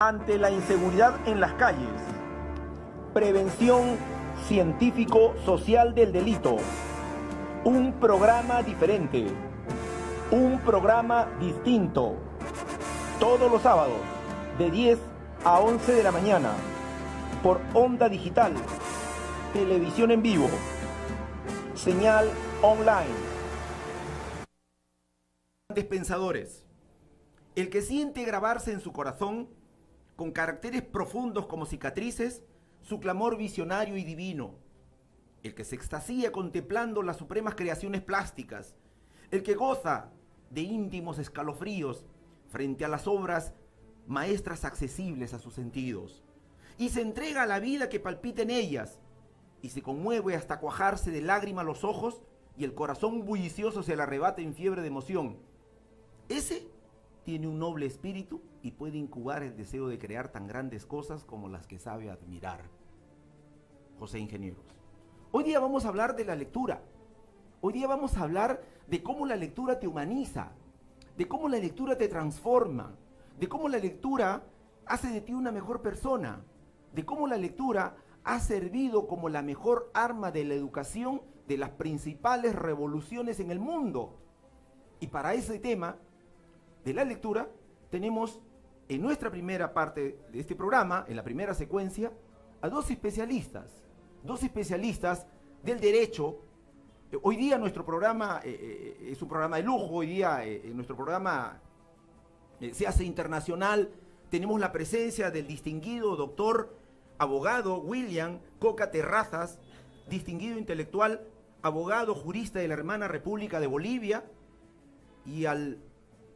ante la inseguridad en las calles. Prevención científico-social del delito. Un programa diferente. Un programa distinto. Todos los sábados, de 10 a 11 de la mañana, por Onda Digital, televisión en vivo, señal online. Pensadores. El que siente grabarse en su corazón, con caracteres profundos como cicatrices, su clamor visionario y divino. El que se extasía contemplando las supremas creaciones plásticas. El que goza de íntimos escalofríos frente a las obras maestras accesibles a sus sentidos. Y se entrega a la vida que palpita en ellas. Y se conmueve hasta cuajarse de lágrimas los ojos y el corazón bullicioso se le arrebata en fiebre de emoción. Ese tiene un noble espíritu y puede incubar el deseo de crear tan grandes cosas como las que sabe admirar. José Ingenieros. Hoy día vamos a hablar de la lectura. Hoy día vamos a hablar de cómo la lectura te humaniza, de cómo la lectura te transforma, de cómo la lectura hace de ti una mejor persona, de cómo la lectura ha servido como la mejor arma de la educación de las principales revoluciones en el mundo. Y para ese tema de la lectura, tenemos en nuestra primera parte de este programa, en la primera secuencia, a dos especialistas del derecho. Hoy día nuestro programa es un programa de lujo, hoy día nuestro programa se hace internacional. Tenemos la presencia del distinguido doctor, abogado William Coca Terrazas, distinguido intelectual, abogado jurista de la hermana República de Bolivia, y al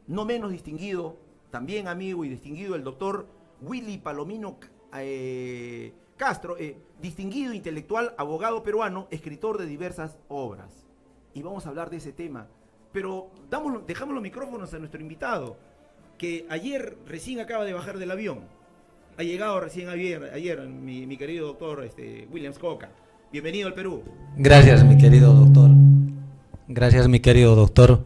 no menos distinguido, también amigo y distinguido, el doctor Willy Palomino Castro, distinguido intelectual, abogado peruano, escritor de diversas obras. Y vamos a hablar de ese tema. Pero dejamos los micrófonos a nuestro invitado, que ayer recién acaba de bajar del avión. Ha llegado recién ayer mi querido doctor Williams Coca. Bienvenido al Perú. Gracias, mi querido doctor. Gracias, mi querido doctor,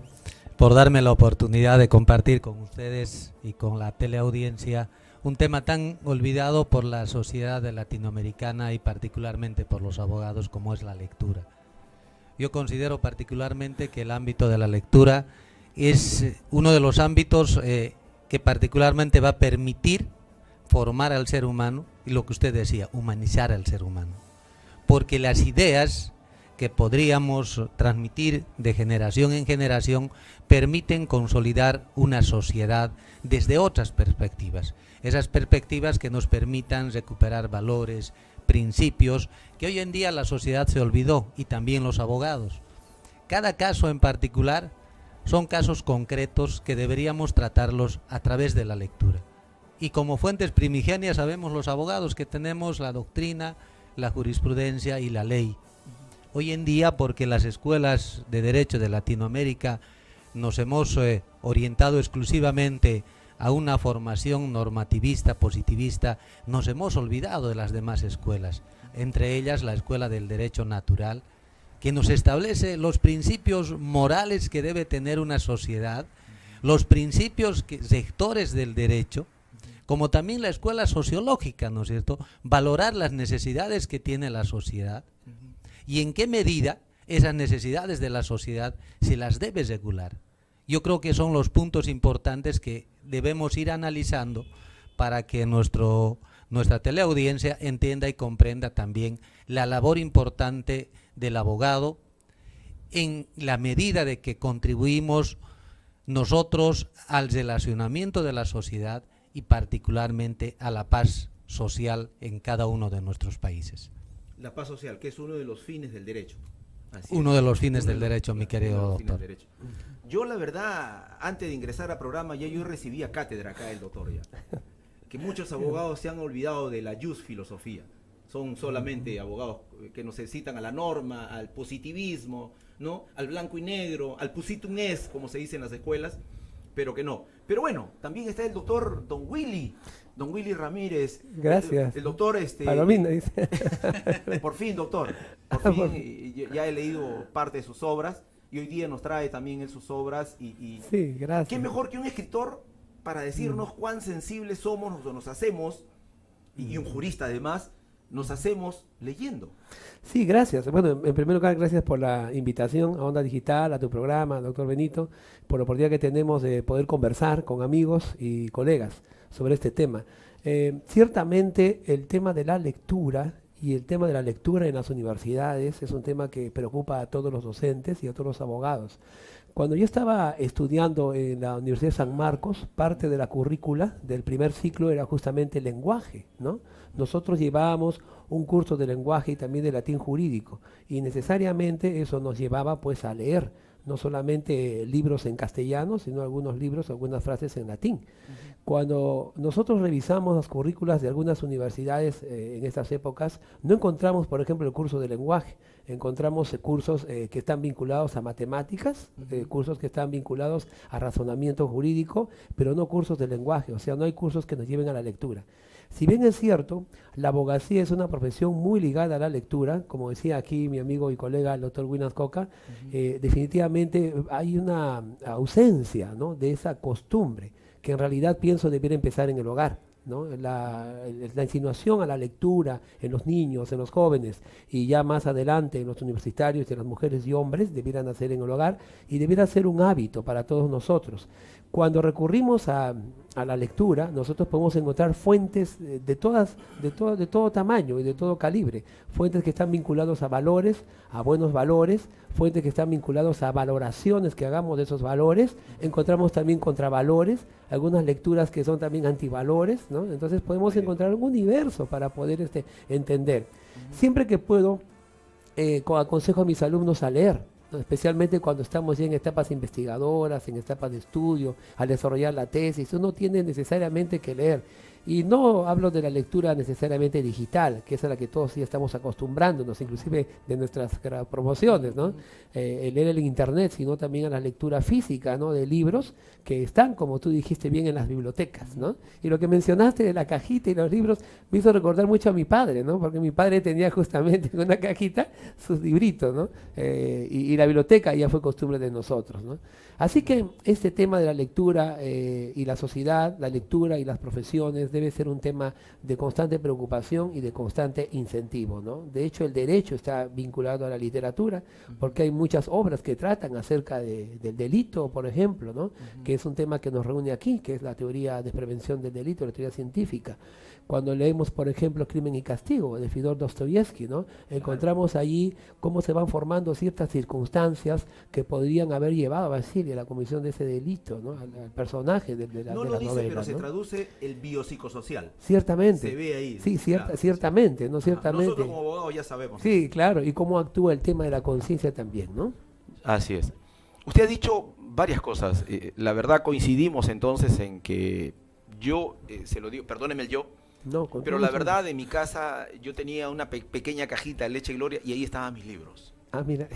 por darme la oportunidad de compartir con ustedes y con la teleaudiencia un tema tan olvidado por la sociedad latinoamericana y particularmente por los abogados, como es la lectura. Yo considero particularmente que el ámbito de la lectura es uno de los ámbitos que particularmente va a permitir formar al ser humano y, lo que usted decía, humanizar al ser humano. Porque las ideas que podríamos transmitir de generación en generación permiten consolidar una sociedad desde otras perspectivas. Esas perspectivas que nos permitan recuperar valores, principios, que hoy en día la sociedad se olvidó, y también los abogados. Cada caso en particular son casos concretos que deberíamos tratarlos a través de la lectura. Y como fuentes primigenias sabemos los abogados que tenemos la doctrina, la jurisprudencia y la ley. Hoy en día, porque las escuelas de derecho de Latinoamérica nos hemos orientado exclusivamente a una formación normativista, positivista, nos hemos olvidado de las demás escuelas, entre ellas la escuela del derecho natural, que nos establece los principios morales que debe tener una sociedad, los principios sectores del derecho, como también la escuela sociológica, ¿no es cierto?, valorar las necesidades que tiene la sociedad y en qué medida esas necesidades de la sociedad se las debe regular. Yo creo que son los puntos importantes que debemos ir analizando para que nuestra teleaudiencia entienda y comprenda también la labor importante del abogado en la medida de que contribuimos nosotros al relacionamiento de la sociedad y particularmente a la paz social en cada uno de nuestros países. La paz social, que es uno de los fines del derecho. Uno de los fines del derecho, mi querido doctor. Yo, la verdad, antes de ingresar al programa, ya yo recibía cátedra acá del doctor, ya. Que muchos abogados se han olvidado de la jus filosofía. Son solamente abogados que nos citan a la norma, al positivismo, ¿no?, al blanco y negro, al pusitum es, como se dice en las escuelas, pero que no. Pero bueno, también está el doctor Don Willy Ramírez. Gracias. El doctor Palomino, dice. Por fin, doctor. Por fin, ya he leído parte de sus obras y hoy día nos trae también él sus obras. Sí, gracias. ¿Qué mejor que un escritor para decirnos cuán sensibles somos o nos hacemos, y un jurista además, nos hacemos leyendo. Sí, gracias. Bueno, en primer lugar, gracias por la invitación a Onda Digital, a tu programa, doctor Benito, por la oportunidad que tenemos de poder conversar con amigos y colegas sobre este tema. Ciertamente el tema de la lectura y el tema de la lectura en las universidades es un tema que preocupa a todos los docentes y a todos los abogados. Cuando yo estaba estudiando en la Universidad de San Marcos, parte de la currícula del primer ciclo era justamente el lenguaje, ¿no? Nosotros llevábamos un curso de lenguaje y también de latín jurídico, y necesariamente eso nos llevaba pues a leer, no solamente libros en castellano, sino algunos libros, algunas frases en latín. Cuando nosotros revisamos las currículas de algunas universidades en estas épocas, no encontramos, por ejemplo, el curso de lenguaje. Encontramos cursos que están vinculados a matemáticas, cursos que están vinculados a razonamiento jurídico, pero no cursos de lenguaje, o sea, no hay cursos que nos lleven a la lectura. Si bien es cierto, la abogacía es una profesión muy ligada a la lectura, como decía aquí mi amigo y colega el doctor Winas Coca, definitivamente hay una ausencia, ¿no?, de esa costumbre, que en realidad pienso debiera empezar en el hogar, ¿no? La insinuación a la lectura en los niños, en los jóvenes, y ya más adelante en los universitarios y en las mujeres y hombres, debieran hacer en el hogar y debiera ser un hábito para todos nosotros. Cuando recurrimos a la lectura, nosotros podemos encontrar fuentes de todo tamaño y de todo calibre, fuentes que están vinculados a valores, a buenos valores, fuentes que están vinculados a valoraciones que hagamos de esos valores. Encontramos también contravalores, algunas lecturas que son también antivalores, ¿no? Entonces podemos encontrar un universo para poder entender. Siempre que puedo, aconsejo a mis alumnos a leer, especialmente cuando estamos ya en etapas investigadoras, en etapas de estudio, al desarrollar la tesis. Uno tiene necesariamente que leer. Y no hablo de la lectura necesariamente digital, que es a la que todos ya estamos acostumbrándonos, inclusive de nuestras promociones, ¿no? Leer el internet, sino también a la lectura física, ¿no?, de libros que están, como tú dijiste bien, en las bibliotecas, ¿no? Y lo que mencionaste de la cajita y los libros me hizo recordar mucho a mi padre, ¿no? Porque mi padre tenía justamente en una cajita sus libritos, ¿no? Y la biblioteca ya fue costumbre de nosotros, ¿no? Así que este tema de la lectura y la sociedad, la lectura y las profesiones debe ser un tema de constante preocupación y de constante incentivo, ¿no? De hecho, el derecho está vinculado a la literatura, porque hay muchas obras que tratan acerca del delito, por ejemplo, ¿no? Que es un tema que nos reúne aquí, que es la teoría de prevención del delito, la teoría científica. Cuando leemos, por ejemplo, Crimen y Castigo de Fyodor Dostoyevsky, ¿no?, encontramos allí cómo se van formando ciertas circunstancias que podrían haber llevado a Basilia a la comisión de ese delito, ¿no?, al personaje de la novela. No lo dice, pero se traduce el biopsicosocial. Ciertamente. Se ve ahí. Sí, ciertamente, ¿no? Ciertamente. Nosotros como abogados ya sabemos. Sí, claro, y cómo actúa el tema de la conciencia también, ¿no? Así es. Usted ha dicho varias cosas. La verdad coincidimos entonces en que yo, se lo digo, perdóneme el yo, no, pero la verdad, en mi casa yo tenía una pequeña cajita de Leche y Gloria y ahí estaban mis libros. Ah, mira.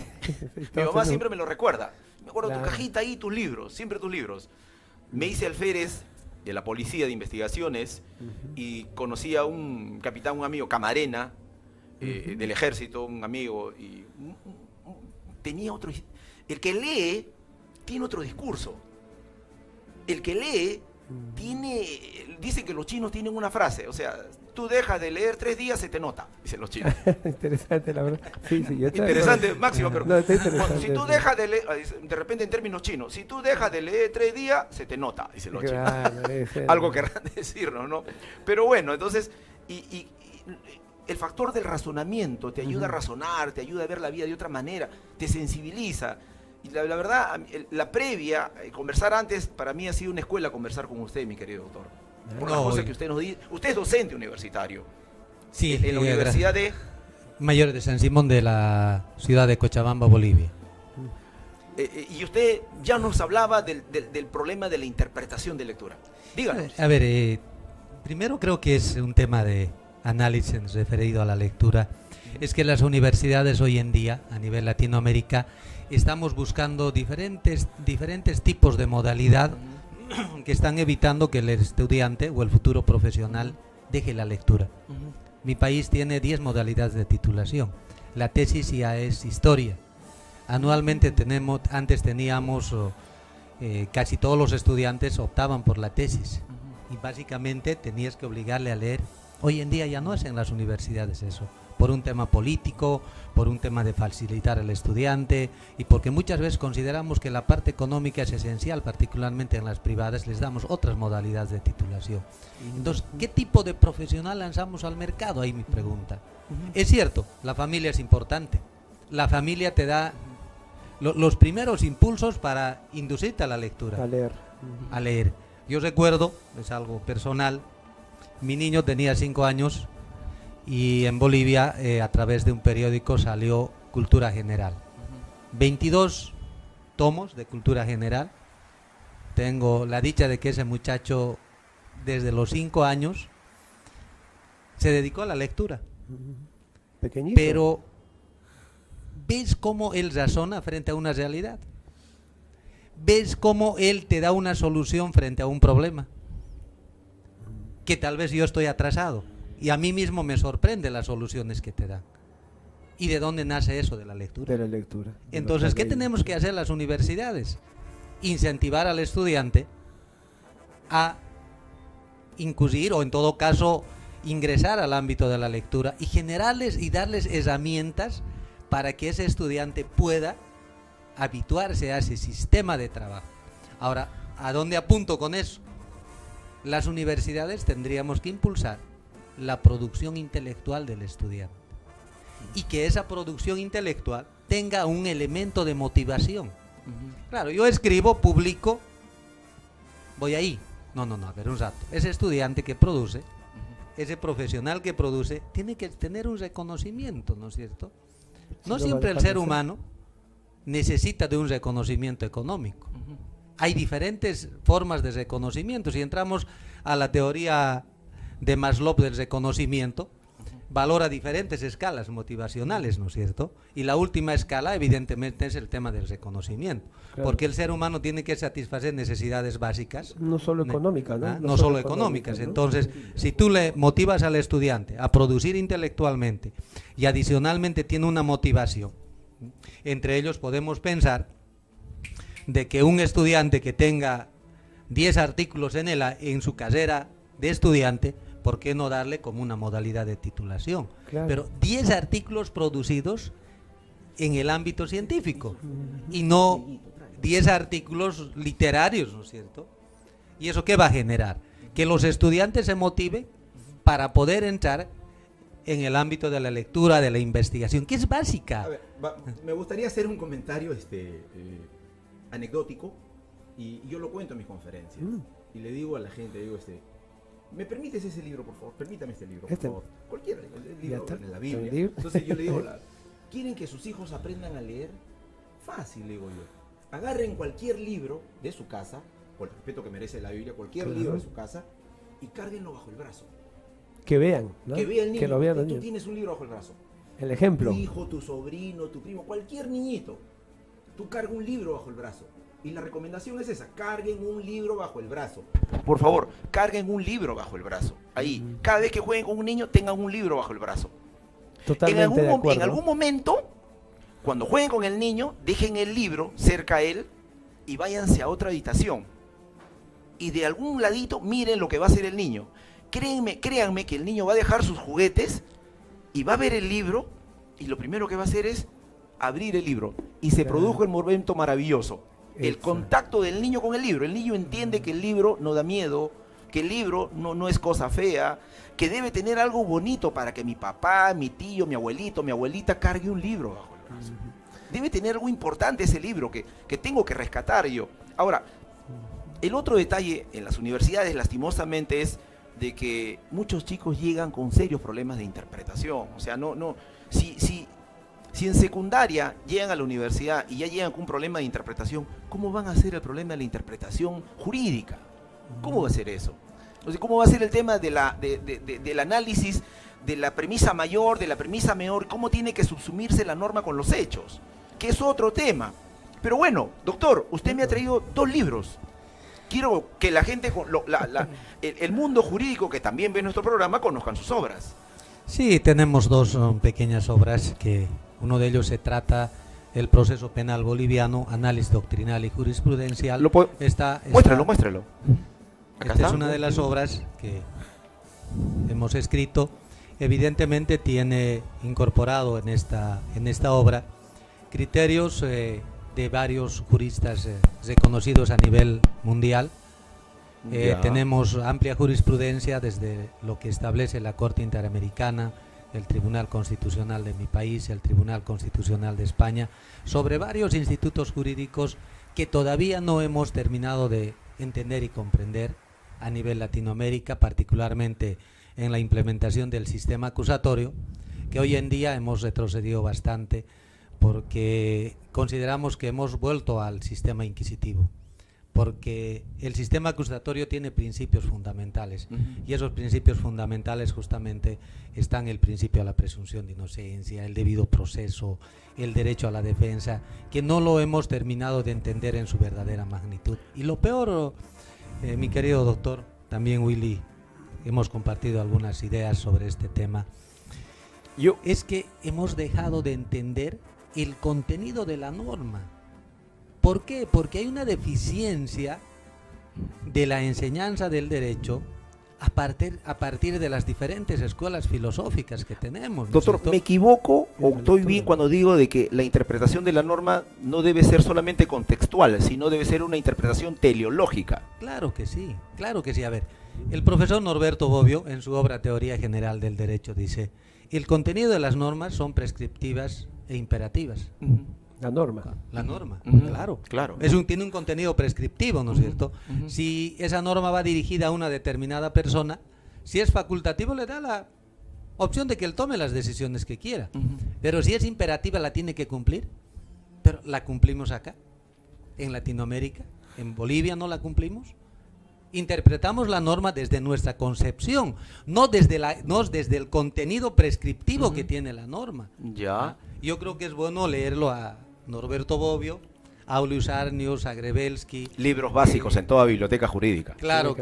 Mi mamá siempre me lo recuerda. Me acuerdo, claro, tu cajita ahí, tus libros, siempre tus libros. Me hice alférez de la policía de investigaciones y conocí a un capitán, un amigo, Camarena, del ejército, un amigo, y tenía otro... El que lee tiene otro discurso. El que lee dice que los chinos tienen una frase, o sea, tú dejas de leer 3 días, se te nota, dicen los chinos. Interesante, la verdad. Sí, interesante, Máximo, pero no, interesante, si tú dejas de leer, de repente en términos chinos, si tú dejas de leer 3 días, se te nota, dicen los chinos. Algo querrán decirnos, ¿no? Pero bueno, entonces, y el factor del razonamiento te ayuda a razonar, te ayuda a ver la vida de otra manera, te sensibiliza. Y la verdad, la previa, conversar antes, para mí ha sido una escuela conversar con usted, mi querido doctor. Por las cosas que usted nos dice. Usted es docente universitario. Sí, en la Universidad de... Mayor de San Simón de la ciudad de Cochabamba, Bolivia. Y usted ya nos hablaba del problema de la interpretación de lectura. Díganos. A ver, primero creo que es un tema de análisis referido a la lectura. Es que las universidades hoy en día, a nivel Latinoamérica, estamos buscando diferentes tipos de modalidad que están evitando que el estudiante o el futuro profesional deje la lectura. Mi país tiene 10 modalidades de titulación. La tesis ya es historia. Anualmente antes teníamos casi todos los estudiantes optaban por la tesis y básicamente tenías que obligarle a leer. Hoy en día ya no es en las universidades eso, por un tema político, por un tema de facilitar al estudiante y porque muchas veces consideramos que la parte económica es esencial, particularmente en las privadas, les damos otras modalidades de titulación. Entonces, ¿qué tipo de profesional lanzamos al mercado? Ahí mi pregunta. Es cierto, la familia es importante, la familia te da los primeros impulsos para inducirte a la lectura, a leer. Yo recuerdo, es algo personal, mi niño tenía 5 años y en Bolivia a través de un periódico salió Cultura General. 22 tomos de Cultura General. Tengo la dicha de que ese muchacho desde los 5 años se dedicó a la lectura. Pequeñito. Pero ves cómo él razona frente a una realidad. Ves cómo él te da una solución frente a un problema. Que tal vez yo estoy atrasado y a mí mismo me sorprende las soluciones que te dan. ¿Y de dónde nace eso? De la lectura. De la lectura. Entonces, ¿qué tenemos que hacer las universidades? Incentivar al estudiante a incurrir o en todo caso ingresar al ámbito de la lectura y generarles y darles herramientas para que ese estudiante pueda habituarse a ese sistema de trabajo. Ahora, ¿a dónde apunto con eso? Las universidades tendríamos que impulsar la producción intelectual del estudiante y que esa producción intelectual tenga un elemento de motivación. Claro, yo escribo, publico, voy ahí. No, a ver un rato. Ese estudiante que produce, ese profesional que produce, tiene que tener un reconocimiento, ¿no es cierto? No siempre el ser humano necesita de un reconocimiento económico. Hay diferentes formas de reconocimiento. Si entramos a la teoría de Maslow del reconocimiento, valora diferentes escalas motivacionales, ¿no es cierto? Y la última escala, evidentemente, es el tema del reconocimiento. Claro. Porque el ser humano tiene que satisfacer necesidades básicas. No solo económicas, ¿no? No solo económicas. ¿No? Entonces, si tú le motivas al estudiante a producir intelectualmente y adicionalmente tiene una motivación, entre ellos podemos pensar de que un estudiante que tenga 10 artículos en su carrera de estudiante, ¿por qué no darle como una modalidad de titulación? Claro. Pero 10 artículos producidos en el ámbito científico y no 10 artículos literarios, ¿no es cierto? ¿Y eso qué va a generar? Que los estudiantes se motiven para poder entrar en el ámbito de la lectura, de la investigación, que es básica. A ver, me gustaría hacer un comentario anecdótico, y yo lo cuento en mis conferencias, y le digo a la gente, ¿me permites ese libro, por favor? Permítame este libro, por favor. Cualquier libro en la Biblia. Entonces yo le digo, ¿quieren que sus hijos aprendan a leer? Fácil, le digo yo. Agarren cualquier libro de su casa, por el respeto que merece la Biblia, cualquier libro de su casa, y cárguenlo bajo el brazo. Que vean, ¿no? Que vea el niño. Que lo vean los tú niños. tienes un libro bajo el brazo. El ejemplo. Tu hijo, tu sobrino, tu primo, cualquier niñito. Tú carga un libro bajo el brazo. Y la recomendación es esa, carguen un libro bajo el brazo. Por favor, carguen un libro bajo el brazo. Ahí, cada vez que jueguen con un niño, tengan un libro bajo el brazo. Totalmente de acuerdo. En algún momento, cuando jueguen con el niño, dejen el libro cerca a él y váyanse a otra habitación. Y de algún ladito, miren lo que va a hacer el niño. Créanme que el niño va a dejar sus juguetes y va a ver el libro y lo primero que va a hacer es abrir el libro. Y se produjo el momento maravilloso. El contacto del niño con el libro. El niño entiende que el libro no da miedo, que el libro no es cosa fea, que debe tener algo bonito para que mi papá, mi tío, mi abuelito, mi abuelita cargue un libro bajo el brazo. Debe tener algo importante ese libro que tengo que rescatar yo. Ahora, el otro detalle en las universidades, lastimosamente, es de que muchos chicos llegan con serios problemas de interpretación. O sea, si en secundaria llegan a la universidad y ya llegan con un problema de interpretación, ¿cómo van a hacer el problema de la interpretación jurídica? ¿Cómo va a ser eso? O sea, ¿cómo va a ser el tema del análisis de la premisa mayor, de la premisa menor? ¿Cómo tiene que subsumirse la norma con los hechos? Que es otro tema. Pero bueno, doctor, usted me ha traído 2 libros. Quiero que la gente, el mundo jurídico que también ve nuestro programa, conozcan sus obras. Sí, tenemos 2 pequeñas obras que uno de ellos se trata el proceso penal boliviano, análisis doctrinal y jurisprudencial. Muéstralo. Esta es una de las obras que hemos escrito. Evidentemente tiene incorporado en esta obra criterios de varios juristas reconocidos a nivel mundial. Tenemos amplia jurisprudencia desde lo que establece la Corte Interamericana, el Tribunal Constitucional de mi país, el Tribunal Constitucional de España, sobre varios institutos jurídicos que todavía no hemos terminado de entender y comprender a nivel Latinoamérica, particularmente en la implementación del sistema acusatorio, que hoy en día hemos retrocedido bastante porque consideramos que hemos vuelto al sistema inquisitivo, porque el sistema acusatorio tiene principios fundamentales, y esos principios fundamentales justamente están el principio a la presunción de inocencia, el debido proceso, el derecho a la defensa, que no lo hemos terminado de entender en su verdadera magnitud. Y lo peor, mi querido doctor, también Willy, hemos compartido algunas ideas sobre este tema, es que hemos dejado de entender el contenido de la norma. ¿Por qué? Porque hay una deficiencia de la enseñanza del derecho a partir de las diferentes escuelas filosóficas que tenemos, ¿no? Doctor, ¿me equivoco o estoy bien cuando digo de que la interpretación de la norma no debe ser solamente contextual, sino debe ser una interpretación teleológica? Claro que sí, claro que sí. A ver, el profesor Norberto Bobbio, en su obra Teoría General del Derecho, dice: el contenido de las normas son prescriptivas e imperativas. La norma. La norma, claro. Tiene un contenido prescriptivo, ¿no es cierto? Si esa norma va dirigida a una determinada persona, si es facultativo le da la opción de que él tome las decisiones que quiera. Pero si es imperativa la tiene que cumplir. Pero la cumplimos acá, en Latinoamérica, en Bolivia no la cumplimos. Interpretamos la norma desde nuestra concepción, no desde el contenido prescriptivo que tiene la norma. Yo creo que es bueno leerlo a Norberto Bobbio, a Aulius Arnius, a Grebelsky. Libros básicos en toda biblioteca jurídica. Claro,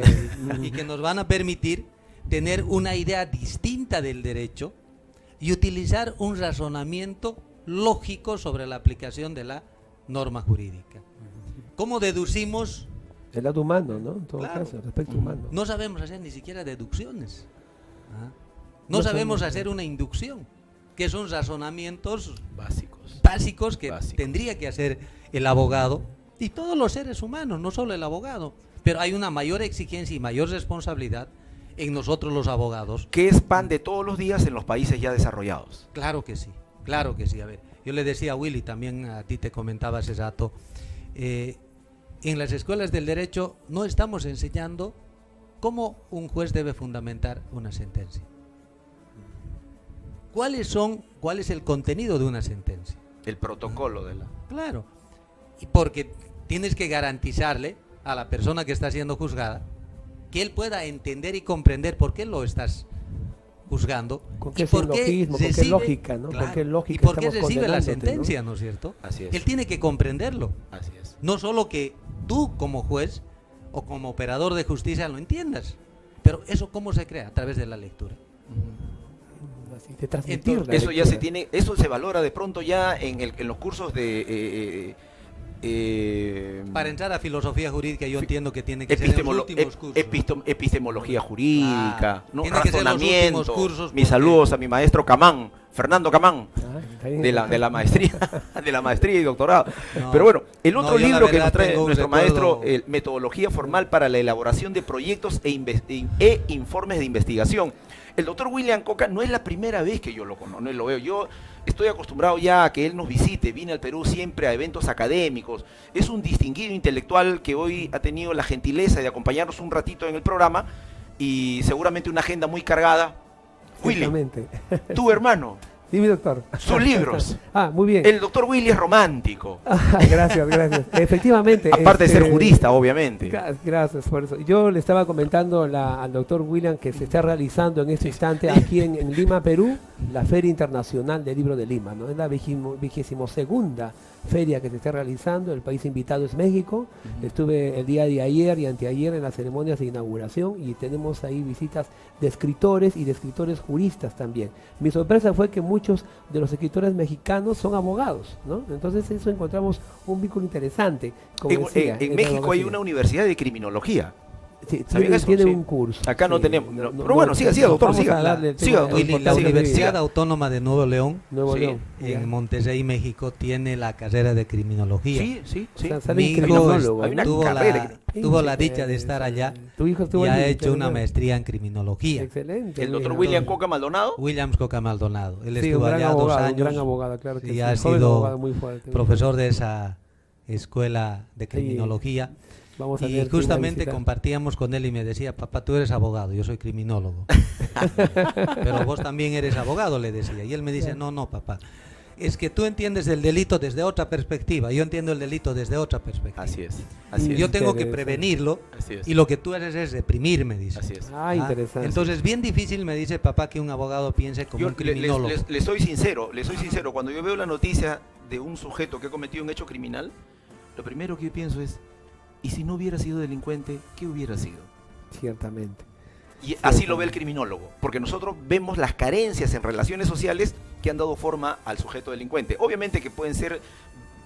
y que nos van a permitir tener una idea distinta del derecho y utilizar un razonamiento lógico sobre la aplicación de la norma jurídica. ¿Cómo deducimos? El lado humano, ¿no? En todo caso, el aspecto humano. No sabemos hacer ni siquiera deducciones. No sabemos hacer una inducción, que son razonamientos básicos que tendría que hacer el abogado y todos los seres humanos, no solo el abogado. Pero hay una mayor exigencia y mayor responsabilidad en nosotros los abogados. Que es pan de todos los días en los países ya desarrollados. Claro que sí, claro que sí. A ver, yo le decía a Willy, también a ti te comentaba hace rato, en las escuelas del derecho no estamos enseñando cómo un juez debe fundamentar una sentencia. ¿Cuál es el contenido de una sentencia? El protocolo de la... Claro, y porque tienes que garantizarle a la persona que está siendo juzgada que él pueda entender y comprender por qué lo estás juzgando. ¿Con qué silogismo, con qué lógica, ¿no? Claro, ¿con qué lógica y por qué estamos recibe la condenándote, sentencia, ¿no? ¿no es cierto? Así es. Él tiene que comprenderlo. Así es. No solo que tú como juez o como operador de justicia lo entiendas, pero eso ¿cómo se crea? A través de la lectura. De transmitir eso ya se tiene, eso se valora de pronto ya en los cursos de para entrar a filosofía jurídica yo entiendo que tiene que ser en los últimos cursos, epistemología jurídica, ¿no? Tiene que ser los últimos cursos. Mis saludos a mi maestro Camán, Fernando Camán, de la maestría y doctorado. Pero bueno, el otro libro que nos trae nuestro maestro, Metodología Formal para la Elaboración de Proyectos e Informes de Investigación. El doctor William Coca no es la primera vez que yo lo conozco, no lo veo. Yo estoy acostumbrado ya a que él nos visite, viene al Perú siempre a eventos académicos. Es un distinguido intelectual que hoy ha tenido la gentileza de acompañarnos un ratito en el programa y seguramente una agenda muy cargada. Willy, tu hermano. Sí, mi doctor. Sus libros. Muy bien. El doctor Willy es romántico. Gracias. Efectivamente. Aparte de ser jurista, obviamente. Gracias por eso. Yo le estaba comentando al doctor William que se está realizando en este instante aquí en Lima, Perú, la Feria Internacional del Libro de Lima, ¿no? Es la 22ª feria que se está realizando. El país invitado es México. Estuve el día de ayer y anteayer en las ceremonias de inauguración y tenemos ahí visitas de escritores y de escritores juristas también. Mi sorpresa fue que muchos de los escritores mexicanos son abogados, ¿no? Entonces eso encontramos un vínculo interesante. Como decía, en México hay una universidad de criminología. Sí, ¿Sabían tiene eso? un curso. Acá no Sí, tenemos. Pero bueno, siga, doctor, vamos siga. a darle el Siga, tema doctor. La importante. Universidad Autónoma de Nuevo León, Nuevo Sí. León. en Monterrey, México, tiene la carrera de criminología. Sí, sí, sí. O sea, Mi salen hijo criminólogos, hay una ¿no? tuvo carrera. tuvo la dicha de estar allá Tu hijo estuvo y ha allí, hecho una pero- maestría en criminología. Excelente. El doctor mira. William Coca Maldonado. Williams Coca Maldonado. Él Sí, estuvo un gran allá abogado, 2 un gran años abogado, claro que y sí. ha Joven sido abogado muy fuerte. profesor de esa escuela de criminología. Vamos a Y tener que ir a justamente visitar. compartíamos con él y me decía, papá, tú eres abogado, yo soy criminólogo. Pero vos también eres abogado, le decía. Y él me dice, no, no, papá. Es que tú entiendes el delito desde otra perspectiva, yo entiendo el delito desde otra perspectiva. Así es. Así es. Yo tengo que Interesante. prevenirlo Así es. y lo que tú haces es reprimirme, dice. Así es. Ah, interesante. Entonces, bien difícil, me dice papá, que un abogado piense como Yo un criminólogo. le soy sincero, cuando yo veo la noticia de un sujeto que ha cometido un hecho criminal, lo primero que yo pienso es, ¿y si no hubiera sido delincuente, qué hubiera sido? Ciertamente. Y así lo ve el criminólogo, porque nosotros vemos las carencias en relaciones sociales que han dado forma al sujeto delincuente. Obviamente que pueden ser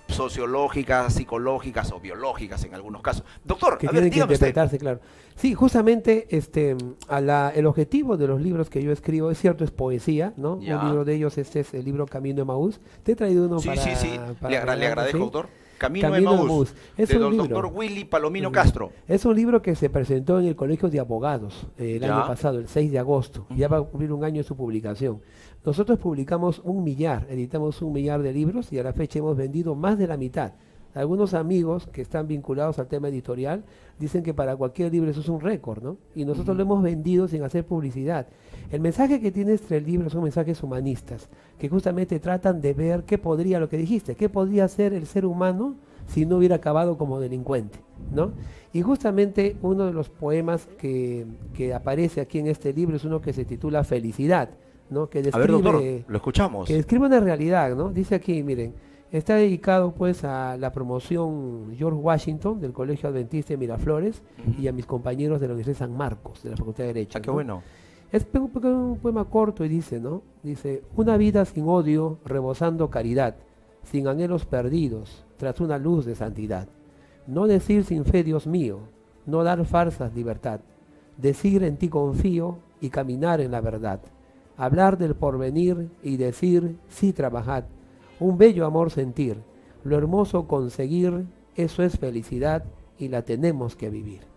sociológicas, psicológicas o biológicas en algunos casos. Doctor, Que a ver, tienen que dígame usted. interpretarse, claro. Sí, justamente el objetivo de los libros que yo escribo, es cierto, es poesía, ¿no? Ya. Un libro de ellos, este es el libro Camino de Maús. Te he traído uno Sí, para... sí, sí, para le regalar, agradezco, ¿sí? doctor. Camino de Camino de Maús, Maús. Es del un libro. doctor Willy Palomino Castro. Es un libro que se presentó en el Colegio de Abogados el Ya. año pasado, el 6 de agosto. Ya Ujú. va a cumplir un año de su publicación. Nosotros publicamos 1 millar, editamos 1 millar de libros y a la fecha hemos vendido más de la mitad. Algunos amigos que están vinculados al tema editorial dicen que para cualquier libro eso es un récord, ¿no? Y nosotros lo hemos vendido sin hacer publicidad. El mensaje que tiene este libro son mensajes humanistas, que justamente tratan de ver qué podría, lo que dijiste, qué podría ser el ser humano si no hubiera acabado como delincuente, ¿no? Y justamente uno de los poemas que aparece aquí en este libro es uno que se titula Felicidad, ¿no? Que A ver, describe, doctor, lo escuchamos. que describe una realidad, ¿no? Dice aquí, miren, está dedicado pues a la promoción George Washington del Colegio Adventista de Miraflores Ujú. y a mis compañeros de la Universidad de San Marcos, de la Facultad de Derecho. Ah, qué ¿no? bueno. Es un poema corto y dice, ¿no? Dice, una vida sin odio, rebosando caridad, sin anhelos perdidos, tras una luz de santidad. No decir sin fe, Dios mío, no dar farsas, libertad. Decir en ti confío y caminar en la verdad. Hablar del porvenir y decir, sí, trabajad. Un bello amor sentir, lo hermoso conseguir, eso es felicidad y la tenemos que vivir.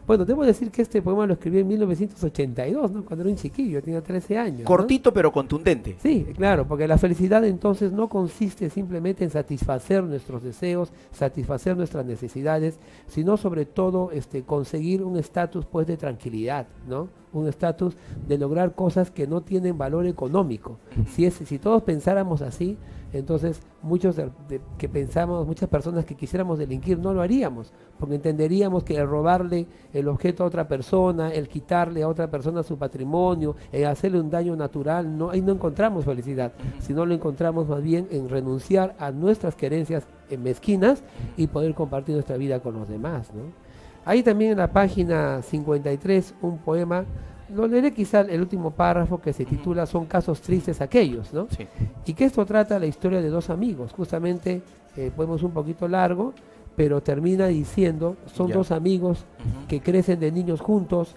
Bueno, debo decir que este poema lo escribí en 1982, ¿no? Cuando era un chiquillo, tenía 13 años. ¿no? Cortito pero contundente. Sí, claro, porque la felicidad entonces no consiste simplemente en satisfacer nuestros deseos, satisfacer nuestras necesidades, sino sobre todo conseguir un estatus pues de tranquilidad, ¿no? Un estatus de lograr cosas que no tienen valor económico. Si todos pensáramos así, entonces muchas personas que quisiéramos delinquir no lo haríamos, porque entenderíamos que el robarle el objeto a otra persona, el quitarle a otra persona su patrimonio, el hacerle un daño natural, ahí no encontramos felicidad, sino lo encontramos más bien en renunciar a nuestras querencias mezquinas y poder compartir nuestra vida con los demás, ¿no? Hay también en la página 53 un poema, lo leeré quizá el último párrafo, que se titula Son casos tristes aquellos, ¿no? Sí. Y que esto trata la historia de dos amigos, justamente el poema es un poquito largo, pero termina diciendo, son Ya. dos amigos Ujú. que crecen de niños juntos,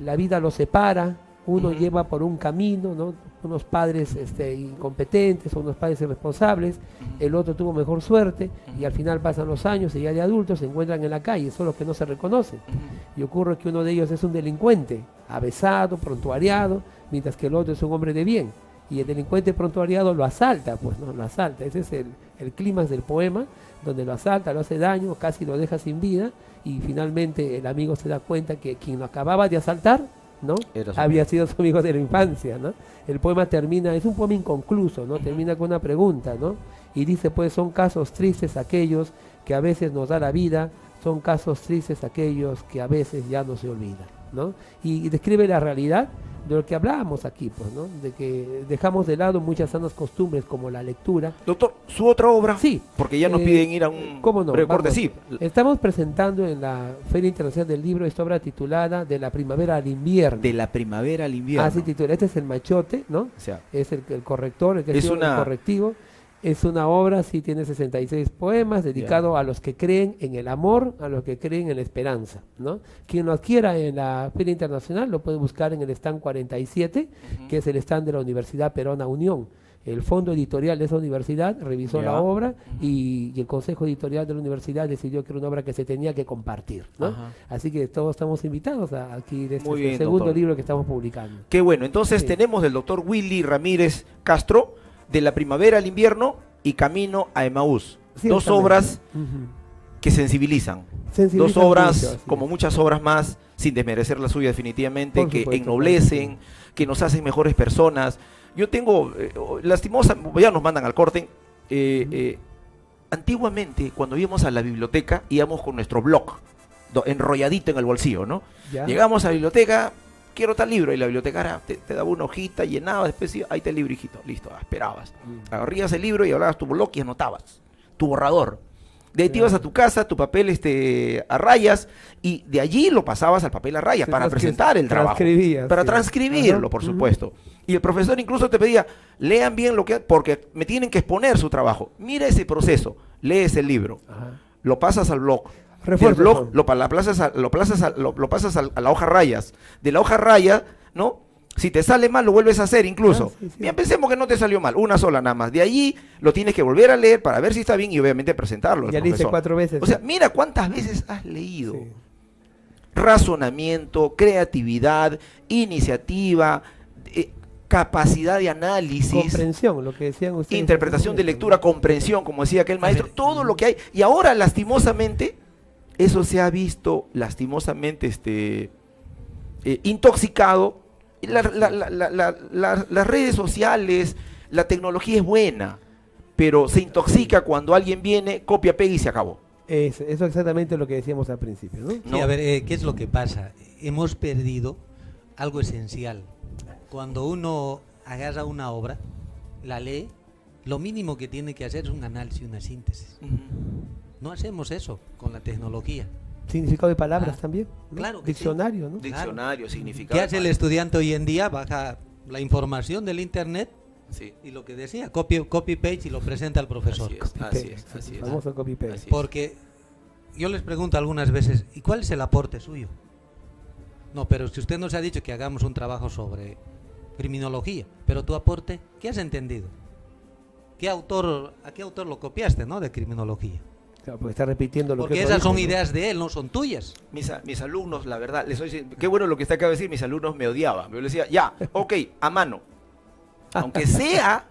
la vida los separa, uno Ujú. lleva por un camino, ¿no? Unos padres incompetentes o unos padres irresponsables, el otro tuvo mejor suerte y al final pasan los años y ya de adultos se encuentran en la calle, son los que no se reconocen. Y ocurre que uno de ellos es un delincuente, avesado, prontuariado, mientras que el otro es un hombre de bien. Y el delincuente prontuariado lo asalta, pues, ¿no? Lo asalta. Ese es el clímax del poema, donde lo asalta, lo hace daño, casi lo deja sin vida, y finalmente el amigo se da cuenta que quien lo acababa de asaltar, ¿no? Era su Había amigo. sido su amigo de la infancia, ¿no? El poema termina, es un poema inconcluso, ¿no? Termina con una pregunta, ¿no? Y dice, pues, son casos tristes aquellos que a veces nos da la vida, son casos tristes aquellos que a veces ya no se olvidan, ¿no? Y describe la realidad de lo que hablábamos aquí, pues, ¿no? De que dejamos de lado muchas sanas costumbres como la lectura. Doctor, su otra obra, Sí. porque ya nos piden ir a un ¿Cómo no? breve corte, Vamos. sí. Estamos presentando en la Feria Internacional del Libro esta obra titulada De la primavera al invierno. De la primavera al invierno. Así titula. Este es el machote, ¿no? O sea, Es el corrector, el que Es es el una- correctivo. Es una obra, sí, tiene 66 poemas, dedicado a los que creen en el amor, a los que creen en la esperanza, ¿no? Quien lo adquiera en la Feria Internacional lo puede buscar en el stand 47, que es el stand de la Universidad Peruana Unión. El fondo editorial de esa universidad revisó Ya. la obra y el consejo editorial de la universidad decidió que era una obra que se tenía que compartir, ¿no? Ajá. Así que todos estamos invitados a adquirir este Muy bien, segundo doctor. libro que estamos publicando. qué bueno. Entonces Sí. tenemos del doctor Willy Ramírez Castro, De la primavera al invierno y Camino a Emaús. Dos Ciertamente. obras Ujú. que sensibilizan. Sensibilizan Dos obras, mucho, así como es. muchas obras más, sin desmerecer la suya definitivamente, Por que supuesto, ennoblecen, que nos hacen mejores personas. Yo tengo, lastimosa, ya nos mandan al corte. Antiguamente, cuando íbamos a la biblioteca, íbamos con nuestro blog, enrolladito en el bolsillo, ¿no? Ya. Llegamos a la biblioteca, quiero tal libro, y la bibliotecaria te daba una hojita, llenaba, después decía, ahí está el libro, hijito, listo, esperabas. Agarrías el libro y hablabas tu blog y anotabas, tu borrador. De ahí te ibas a tu casa, tu papel a rayas, y de allí lo pasabas al papel a rayas Se para transcri- presentar el trabajo. transcribías, Para sí. transcribirlo, Ajá, por ujú. supuesto. Y el profesor incluso te pedía, lean bien lo que, porque me tienen que exponer su trabajo. Mira ese proceso, lees el libro, Ajá. lo pasas al blog. Refuerzos Del blog son. lo pasas a la hoja rayas. De la hoja raya, ¿no? Si te sale mal, lo vuelves a hacer incluso. Ah, sí, sí. Bien, pensemos que no te salió mal, una sola nada más. De allí lo tienes que volver a leer para ver si está bien y obviamente presentarlo al Ya le hice profesor. 4 veces. O sea, mira cuántas veces has leído. Sí. Razonamiento, creatividad, iniciativa, capacidad de análisis, Comprensión, lo que decían ustedes. interpretación de lectura, comprensión, como decía aquel maestro, todo lo que hay. Y ahora, lastimosamente, eso se ha visto, lastimosamente, intoxicado. Las redes sociales, la tecnología es buena, pero se intoxica cuando alguien viene, copia, pega y se acabó. Eso es exactamente lo que decíamos al principio, ¿no? Sí, No. a ver, ¿qué es lo que pasa? Hemos perdido algo esencial. Cuando uno agarra una obra, la lee, lo mínimo que tiene que hacer es un análisis, una síntesis. No hacemos eso con la tecnología. Significado de palabras Ah, también, ¿no? claro que Diccionario, ¿no? Diccionario, significado. ¿Qué hace el estudiante hoy en día? Baja la información del internet Sí. y lo que decía, copy-paste y lo presenta al profesor. Así es. El famoso copy-paste. Así es. Porque yo les pregunto algunas veces, ¿y cuál es el aporte suyo? No, pero si usted nos ha dicho que hagamos un trabajo sobre criminología, pero tu aporte, ¿qué has entendido? ¿A qué autor lo copiaste, no? De criminología. Claro, porque está repitiendo lo Porque que otro esas son dice, ¿no? ideas de él, no son tuyas. Mis alumnos, la verdad, qué bueno lo que está acaba de decir, mis alumnos me odiaban. Yo les decía, ya, ok, a mano. Aunque sea,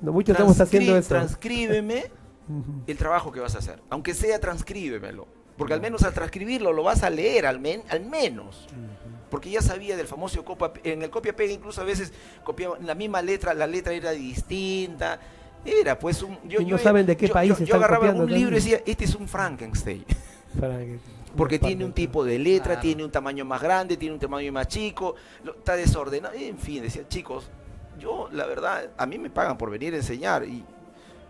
No, muchos estamos haciendo eso. transcríbeme Ujú. el trabajo que vas a hacer. Aunque sea, transcríbemelo. Porque al menos al transcribirlo lo vas a leer, al menos. Porque ya sabía del famoso en el copia-pega, incluso a veces copiaba la misma letra, la letra era distinta. Era pues Y no saben de qué país yo están agarraba copiando un libro y también. decía, este es un Frankenstein. Para que- Porque una tiene un parte, tipo de letra, Claro. tiene un tamaño más grande, tiene un tamaño más chico, está desordenado, en fin, decía, chicos, yo la verdad, a mí me pagan por venir a enseñar,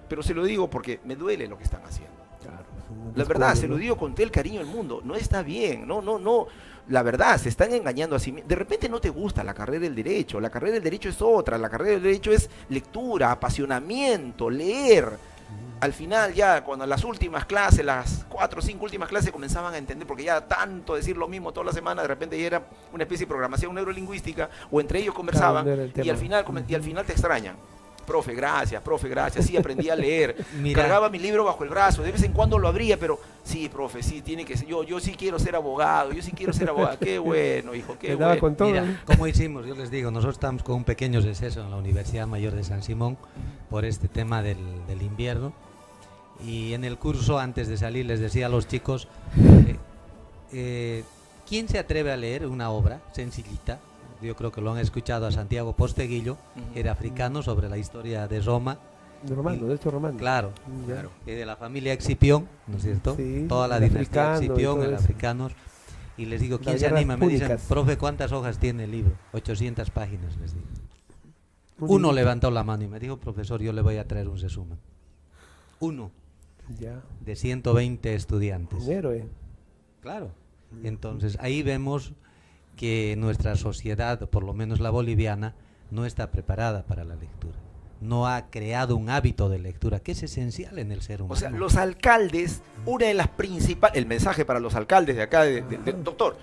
pero se lo digo porque me duele lo que están haciendo. claro, es un La verdad, descuido, se lo ¿no? digo con todo el cariño del mundo, no está bien, no, la verdad, se están engañando a sí mismos. De repente no te gusta la carrera del derecho, la carrera del derecho es otra, la carrera del derecho es lectura, apasionamiento, leer. Al final ya, cuando las últimas clases, las 4 o 5 últimas clases comenzaban a entender, porque ya tanto decir lo mismo toda la semana, de repente ya era una especie de programación neurolingüística, o entre ellos conversaban, no era el y tema. al final te extrañan. Profe, gracias, sí aprendí a leer. Mira. Cargaba mi libro bajo el brazo, de vez en cuando lo abría, pero sí, profe, sí, tiene que ser, yo sí quiero ser abogado, qué bueno, hijo, qué Le daba bueno. con todo, ¿no? Mira, como hicimos, yo les digo, nosotros estamos con un pequeño receso en la Universidad Mayor de San Simón por este tema del invierno. Y en el curso, antes de salir, les decía a los chicos, ¿quién se atreve a leer una obra sencillita? Yo creo que lo han escuchado a Santiago Posteguillo, Ujú. era africano, sobre la historia de Roma. Romano, de hecho romano. Claro, Ya. Claro. de la familia Escipión, ¿no es cierto? Sí, Toda la el dinastía africano y Escipión, todo el eso. africanos. Y les digo, ¿quién Las se guerras anima? Me dicen, púnicas. profe, ¿cuántas hojas tiene el libro? 800 páginas, les digo. Muy Uno bien. levantó la mano y me dijo, profesor, yo le voy a traer un resumen. Uno Ya, de 120 estudiantes. un héroe. Claro. Entonces, ahí vemos que nuestra sociedad, por lo menos la boliviana, no está preparada para la lectura. No ha creado un hábito de lectura, que es esencial en el ser humano. O sea, los alcaldes, una de las principales, el mensaje para los alcaldes de acá, doctor,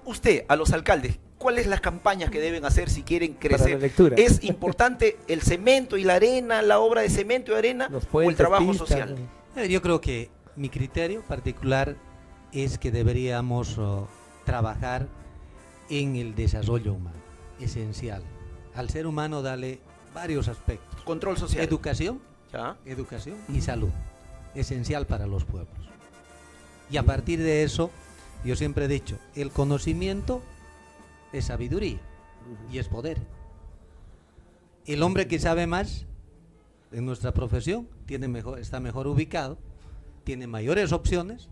usted, a los alcaldes, ¿cuáles las campañas que deben hacer si quieren Para la crecer? lectura. ¿Es importante el cemento y la arena, la obra de cemento y arena, Los o el puentes, trabajo pistas, social? Yo creo que mi criterio particular es que deberíamos trabajar en el desarrollo humano, esencial. Al ser humano darle varios aspectos. Control social. Educación, ¿Ya? educación y salud, esencial para los pueblos. Y a partir de eso, yo siempre he dicho, el conocimiento es sabiduría y es poder. El hombre que sabe más en nuestra profesión está mejor ubicado, tiene mayores opciones,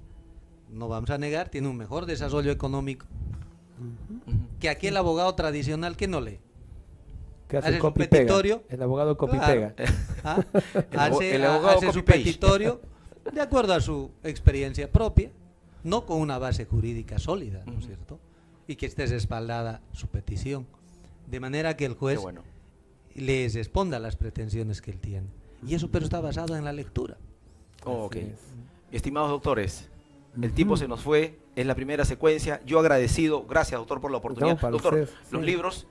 no vamos a negar, tiene un mejor desarrollo económico que aquel abogado tradicional que no lee. Que hace Hace su copy y pega. petitorio. El abogado copy Claro. pega. ¿Ah? El abogado hace su copy-paste. petitorio de acuerdo a su experiencia propia, no con una base jurídica sólida, ¿no es cierto? Y que esté respaldada su petición, de manera que el juez Qué bueno. les responda a las pretensiones que él tiene. Y eso pero está basado en la lectura. Oh, ok. Así es. Estimados doctores, el tiempo se nos fue, es la primera secuencia. Yo agradecido, gracias doctor por la oportunidad. No, para Doctor, usted, los sí. libros,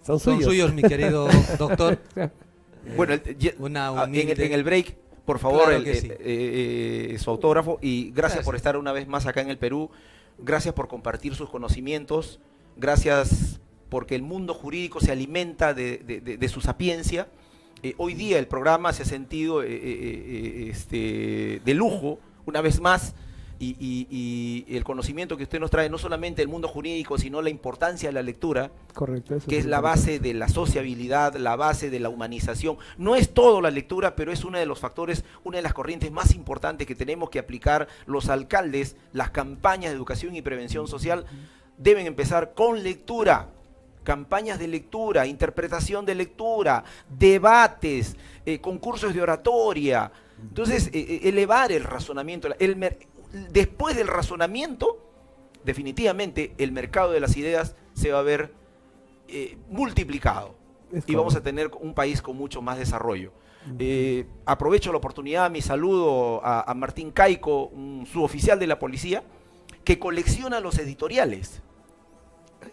Son Son suyos. suyos, mi querido doctor. bueno, Una en humilde... el break, por favor, Claro que sí. su autógrafo, y gracias Gracias. por estar una vez más acá en el Perú, gracias por compartir sus conocimientos, gracias porque el mundo jurídico se alimenta de su sapiencia. Hoy día el programa se ha sentido de lujo, una vez más, y el conocimiento que usted nos trae, no solamente el mundo jurídico, sino la importancia de la lectura, Correcto. Eso que es la base de la sociabilidad, la base de la humanización. No es todo la lectura, pero es uno de los factores, una de las corrientes más importantes que tenemos que aplicar los alcaldes. Las campañas de educación y prevención social deben empezar con lectura. Campañas de lectura, interpretación de lectura, debates, concursos de oratoria. Entonces, elevar el razonamiento. Después del razonamiento, definitivamente el mercado de las ideas se va a ver multiplicado. Y vamos a tener un país con mucho más desarrollo. Aprovecho la oportunidad, mi saludo a Martín Caico, un suboficial de la policía, que colecciona los editoriales.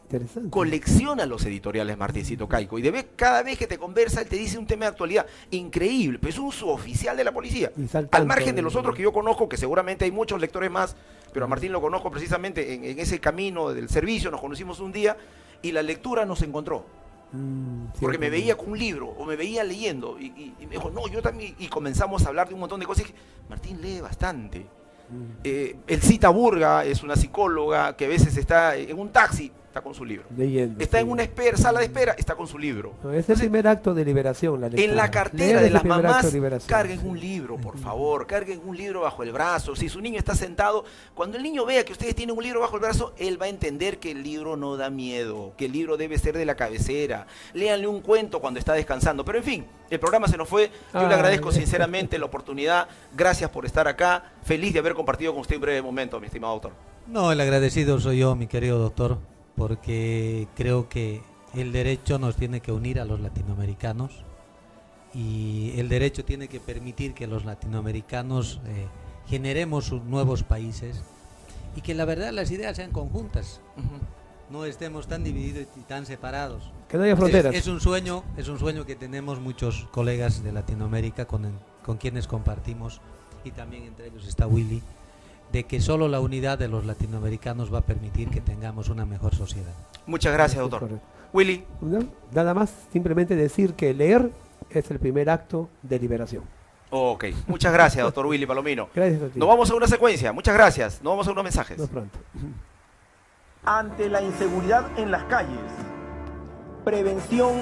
Interesante. Colecciona los editoriales, Martincito Caico, y cada vez que te conversa, él te dice un tema de actualidad increíble, pero es un suboficial de la policía. Al margen de los otros que yo conozco, que seguramente hay muchos lectores más, pero a Martín lo conozco precisamente en ese camino del servicio, nos conocimos un día, y la lectura nos encontró. Porque me veía con un libro, o me veía leyendo, y me dijo, no, yo también, y comenzamos a hablar de un montón de cosas, y dije, Martín lee bastante. Elcita Burga es una psicóloga que a veces está en un taxi, está con su libro. Leyendo, Está sí. en una sala de espera, está con su libro. No, es el primer acto de liberación, la lectura. En la cartera Leer de es las el primer acto mamás, de liberación, carguen sí. un libro, por favor, carguen un libro bajo el brazo. Si su niño está sentado, cuando el niño vea que ustedes tienen un libro bajo el brazo, él va a entender que el libro no da miedo, que el libro debe ser de la cabecera. Léanle un cuento cuando está descansando. Pero en fin, el programa se nos fue. Yo le agradezco sinceramente la oportunidad. Gracias por estar acá. Feliz de haber compartido con usted un breve momento, mi estimado doctor. No, el agradecido soy yo, mi querido doctor, porque creo que el derecho nos tiene que unir a los latinoamericanos y el derecho tiene que permitir que los latinoamericanos generemos sus nuevos países y que la verdad las ideas sean conjuntas, no estemos tan divididos y tan separados. Que no haya fronteras. Es un sueño que tenemos muchos colegas de Latinoamérica con quienes compartimos, y también entre ellos está Willy, de que solo la unidad de los latinoamericanos va a permitir que tengamos una mejor sociedad. Muchas gracias, Eso es doctor. correcto. Willy. No, nada más, simplemente decir que leer es el primer acto de liberación. Ok, muchas gracias, doctor Willy Palomino. Gracias a ti. Nos vamos a una secuencia. Muchas gracias. Nos vamos a unos mensajes. Nos pronto. Ante la inseguridad en las calles, prevención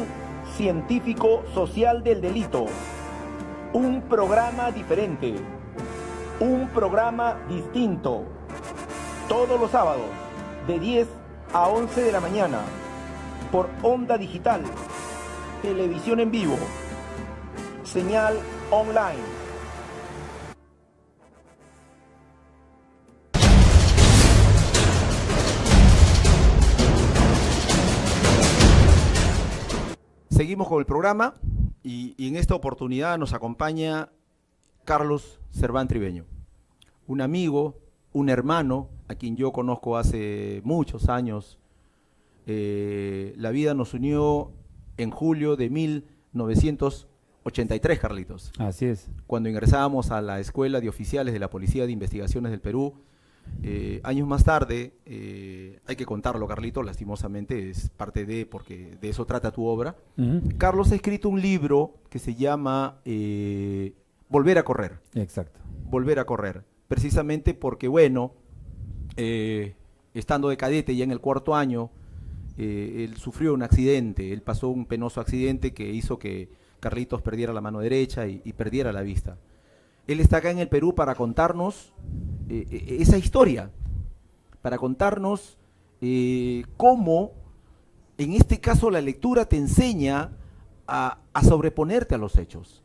científico-social del delito, un programa diferente, un programa distinto, todos los sábados de 10 a 11 de la mañana, por Onda Digital, televisión en vivo, señal online. Seguimos con el programa y en esta oportunidad nos acompaña Carlos Serván Tribeño, un amigo, un hermano a quien yo conozco hace muchos años. La vida nos unió en julio de 1983, Carlitos. Así es. Cuando ingresábamos a la Escuela de Oficiales de la Policía de Investigaciones del Perú. Años más tarde, hay que contarlo, Carlito, lastimosamente es parte de, porque de eso trata tu obra. Carlos ha escrito un libro que se llama Volver a correr. Exacto. Volver a correr, precisamente porque, bueno, estando de cadete ya en el 4º año, él sufrió un accidente, él pasó un penoso accidente que hizo que Carlitos perdiera la mano derecha y perdiera la vista. Él está acá en el Perú para contarnos esa historia, para contarnos cómo, en este caso, la lectura te enseña a sobreponerte a los hechos.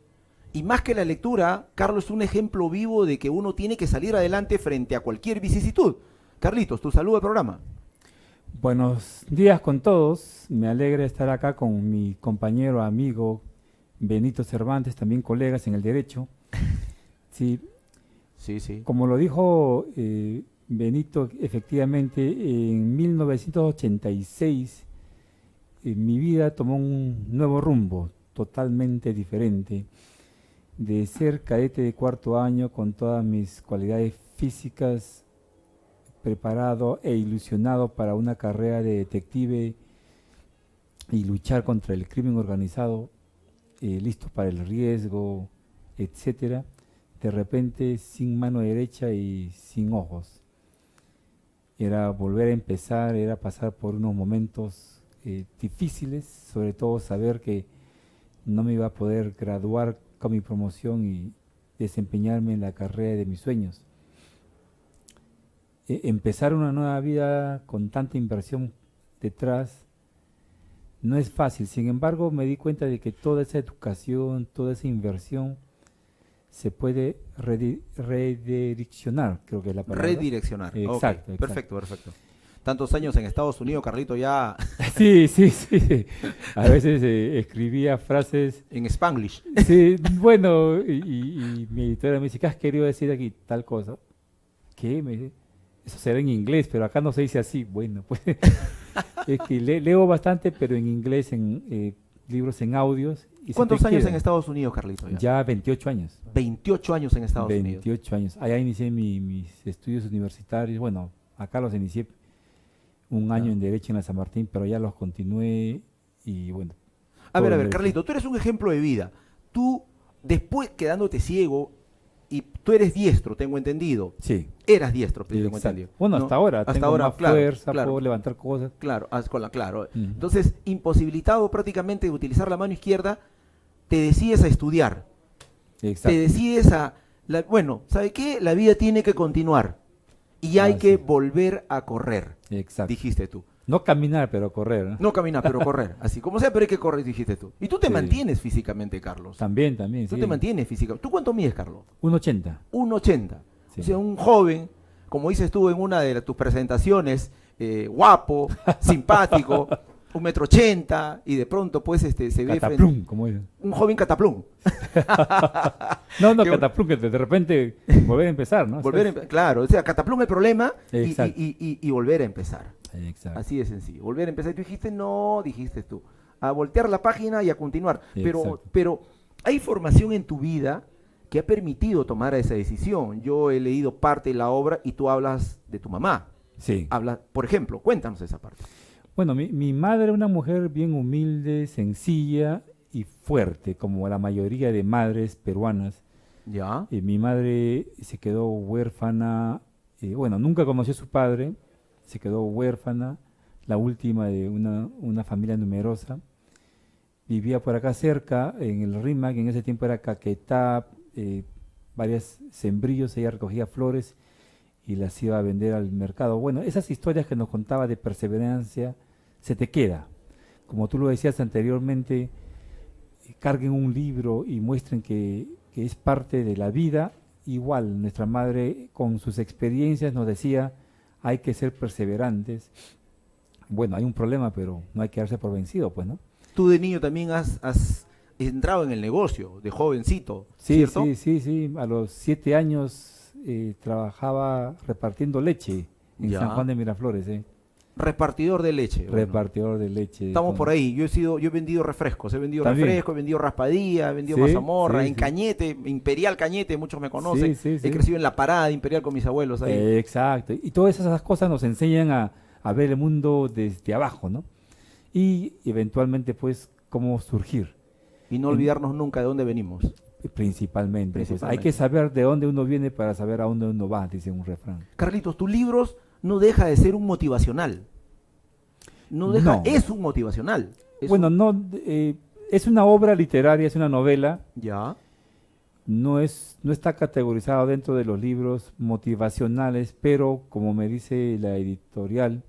Y más que la lectura, Carlos es un ejemplo vivo de que uno tiene que salir adelante frente a cualquier vicisitud. Carlitos, tu saludo al programa. Buenos días con todos. Me alegra estar acá con mi compañero, amigo Benito Cervantes, también colegas en el derecho. Sí, sí. Como lo dijo Benito, efectivamente, en 1986 mi vida tomó un nuevo rumbo, totalmente diferente. De ser cadete de 4º año con todas mis cualidades físicas, preparado e ilusionado para una carrera de detective y luchar contra el crimen organizado, listo para el riesgo, etcétera. De repente sin mano derecha y sin ojos. Era volver a empezar, era pasar por unos momentos difíciles, sobre todo saber que no me iba a poder graduar con mi promoción y desempeñarme en la carrera de mis sueños. Empezar una nueva vida con tanta inversión detrás no es fácil. Sin embargo, me di cuenta de que toda esa educación, toda esa inversión se puede redireccionar, creo que es la palabra. Redireccionar. Exacto, okay. Perfecto. Tantos años en Estados Unidos, Carlito, ya... Sí. A veces escribía frases... En Spanglish. Sí, bueno, y mi editora me dice, ¿qué has querido decir aquí? Tal cosa. ¿Qué? Me dice, eso será en inglés, pero acá no se dice así. Bueno, pues es que leo bastante, pero en inglés, en libros en audios. Y ¿cuántos años en Estados Unidos, Carlito? Ya 28 años. 28 años en Estados Unidos. 28 años. Allá inicié mis estudios universitarios. Bueno, acá los inicié un año en Derecho en la San Martín, pero ya los continué y bueno. A ver, Carlito, tú eres un ejemplo de vida. Tú, después quedándote ciego, y tú eres diestro, tengo entendido. Sí. Eras diestro, tengo entendido. Bueno, ¿no? hasta ahora. Hasta tengo ahora, más fuerza, puedo levantar cosas. Claro. Entonces, imposibilitado prácticamente de utilizar la mano izquierda, te decides a estudiar. Exacto. Te decides bueno, ¿sabe qué? La vida tiene que continuar. Y hay que volver a correr. Exacto. Dijiste tú. No caminar, pero correr. No caminar, pero correr. Así como sea, pero hay que correr, dijiste tú. Y tú te mantienes físicamente, Carlos. También. Tú te mantienes físicamente. ¿Tú cuánto mides, Carlos? 1,80. 1,80. Sí. O sea, un joven, como dices tú en una de tus presentaciones, guapo, simpático, 1,80 m, y de pronto pues se ve cataplum, como es. Un joven cataplum. No, cataplum, que de repente volver a empezar, ¿no? Claro, o sea, cataplum el problema y volver a empezar. Exacto. Así de sencillo. Volver a empezar. Tú dijiste, no, dijiste tú. A voltear la página y a continuar. Pero hay formación en tu vida que ha permitido tomar esa decisión. Yo he leído parte de la obra y tú hablas de tu mamá. Sí. Por ejemplo, cuéntanos esa parte. Bueno, mi madre era una mujer bien humilde, sencilla y fuerte, como la mayoría de madres peruanas. Ya. Mi madre se quedó huérfana, nunca conoció a su padre, se quedó huérfana, la última de una familia numerosa. Vivía por acá cerca, en el Rímac, en ese tiempo era Caquetá, varios sembrillos, ella recogía flores y las iba a vender al mercado. Bueno, esas historias que nos contaba de perseverancia se te queda. Como tú lo decías anteriormente, carguen un libro y muestren que es parte de la vida. Igual, nuestra madre con sus experiencias nos decía, hay que ser perseverantes. Bueno, hay un problema, pero no hay que darse por vencido, pues, ¿no? Tú de niño también has entrado en el negocio, de jovencito, Sí, ¿cierto? sí. A los 7 años trabajaba repartiendo leche en Ya. San Juan de Miraflores, Repartidor de leche. bueno. repartidor de leche. Estamos por ahí. Yo he vendido refrescos, he vendido También. refrescos, he vendido raspadilla, he vendido Sí, mazamorra, sí, en sí. Cañete, Imperial Cañete, muchos me conocen. Sí, He crecido en la parada de Imperial con mis abuelos ahí. Exacto. Y todas esas cosas nos enseñan a ver el mundo desde abajo, ¿no? Y eventualmente, pues, cómo surgir, Y no olvidarnos nunca de dónde venimos. principalmente. Pues, hay Principalmente. que saber de dónde uno viene para saber a dónde uno va, dice un refrán. Carlitos, tus libros no deja de ser un motivacional. No deja, No. es un motivacional. Es Bueno, un- no, es una obra literaria, es una novela, Ya. no está categorizado dentro de los libros motivacionales, pero como me dice la editorial,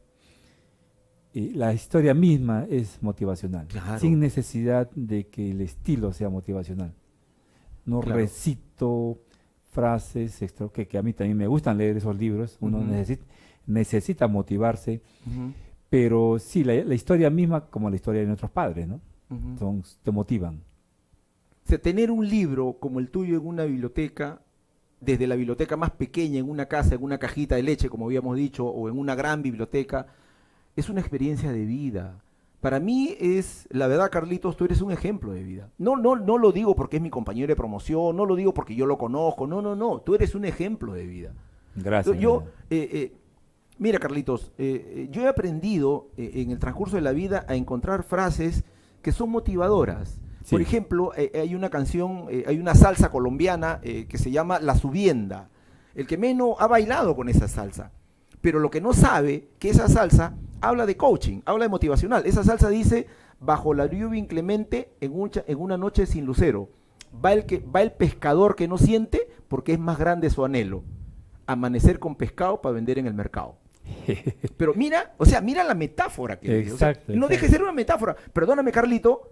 la historia misma es motivacional, Claro. sin necesidad de que el estilo sea motivacional. No Claro. recito frases que a mí también me gustan leer esos libros, uno Ujú. necesita motivarse, Ujú, pero sí, la historia misma, como la historia de nuestros padres, ¿no? ujú. Te motivan. O sea, tener un libro como el tuyo en una biblioteca, desde la biblioteca más pequeña, en una casa, en una cajita de leche, como habíamos dicho, o en una gran biblioteca, es una experiencia de vida. Para mí es, la verdad, Carlitos, tú eres un ejemplo de vida. No lo digo porque es mi compañero de promoción, no lo digo porque yo lo conozco, no, tú eres un ejemplo de vida. Gracias. Yo, mira, Carlitos, yo he aprendido en el transcurso de la vida a encontrar frases que son motivadoras. Sí. Por ejemplo, hay una canción, hay una salsa colombiana que se llama La Subienda. El que menos ha bailado con esa salsa, pero lo que no sabe que esa salsa habla de coaching, habla de motivacional. Esa salsa dice, bajo la lluvia inclemente, en una noche sin lucero, va el pescador que no siente porque es más grande su anhelo. Amanecer con pescado para vender en el mercado. Pero mira, o sea, mira la metáfora que dice. O sea, Exacto, no deje de exacto. ser una metáfora. Perdóname, Carlito,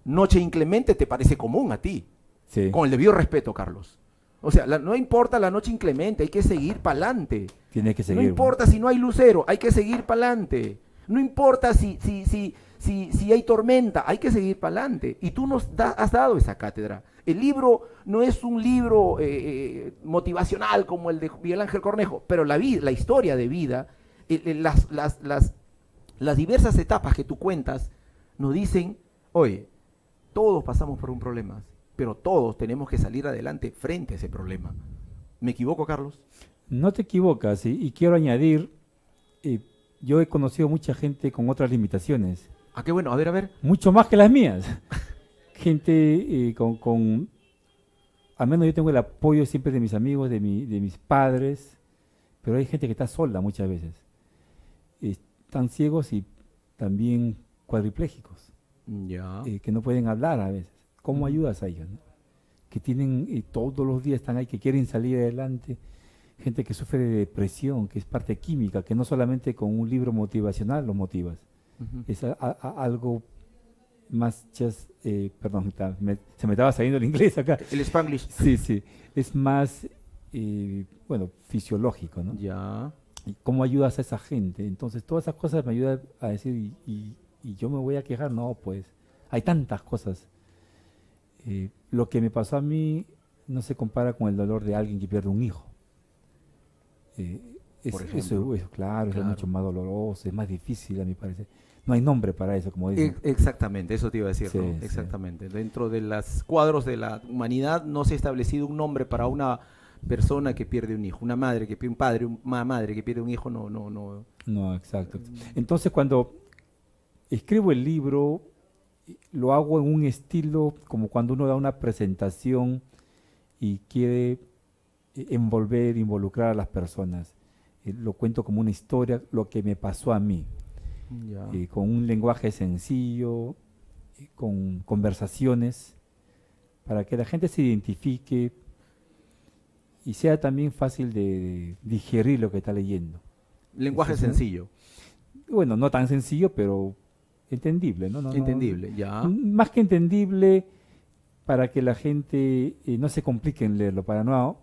noche inclemente te parece común a ti. Sí, Con el debido respeto, Carlos. O sea, no importa la noche inclemente, hay que seguir para adelante. tiene que No seguir. importa si no hay lucero, hay que seguir para adelante. No importa si hay tormenta, hay que seguir para adelante. Y tú has dado esa cátedra. El libro no es un libro motivacional como el de Miguel Ángel Cornejo, pero la historia de vida, las diversas etapas que tú cuentas, nos dicen, oye, todos pasamos por un problema, pero todos tenemos que salir adelante frente a ese problema. ¿Me equivoco, Carlos? No te equivocas, y quiero añadir, yo he conocido mucha gente con otras limitaciones, Ah, qué bueno. A ver. mucho más que las mías. Gente al menos yo tengo el apoyo siempre de mis amigos, de mis padres, pero hay gente que está sola muchas veces. Están ciegos y también cuadriplégicos, Ya. que no pueden hablar a veces. ¿Cómo Ujú. ayudas a ellos, no? Que tienen, todos los días están ahí, que quieren salir adelante. Gente que sufre de depresión, que es parte química, que no solamente con un libro motivacional lo motivas. Ujú. Es algo más, perdón, se me estaba saliendo el inglés acá. El Spanglish. Sí, es más, fisiológico, ¿no? Ya. ¿Y cómo ayudas a esa gente? Entonces, todas esas cosas me ayudan a decir, y yo me voy a quejar, no, pues, hay tantas cosas. Lo que me pasó a mí no se compara con el dolor de alguien que pierde un hijo. Por ejemplo. Claro, Claro. es mucho más doloroso, es más difícil a mi parecer. No hay nombre para eso, como dicen. Exactamente, eso te iba a decir, Sí, ¿no? sí. Exactamente. Dentro de los cuadros de la humanidad no se ha establecido un nombre para una persona que pierde un hijo, una madre que pierde un padre, una madre que pierde un hijo, no. No, exacto. Entonces, cuando escribo el libro, lo hago en un estilo como cuando uno da una presentación y quiere involucrar a las personas. Lo cuento como una historia, lo que me pasó a mí, Ya. con un lenguaje sencillo, con conversaciones, para que la gente se identifique y sea también fácil de digerir lo que está leyendo. Lenguaje Eso es, ¿no? sencillo. Bueno, no tan sencillo, pero entendible, ¿no? Entendible, ya. Más que entendible, para que la gente no se complique en leerlo, para no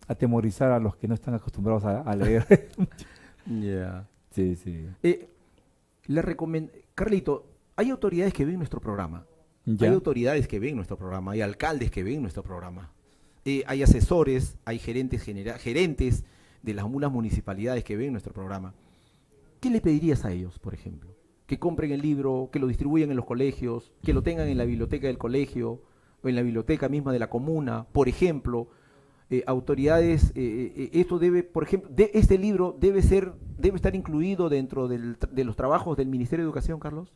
atemorizar a los que no están acostumbrados a leer. Ya. Sí, sí. Carlito, hay autoridades que ven nuestro programa. Ya. Hay autoridades que ven nuestro programa, hay alcaldes que ven nuestro programa. Hay asesores, hay gerentes de las municipalidades que ven nuestro programa. ¿Qué le pedirías a ellos, por ejemplo? Que compren el libro, que lo distribuyan en los colegios, que lo tengan en la biblioteca del colegio o en la biblioteca misma de la comuna, por ejemplo. Autoridades, esto debe, por ejemplo, este libro debe estar incluido dentro de los trabajos del Ministerio de Educación, Carlos.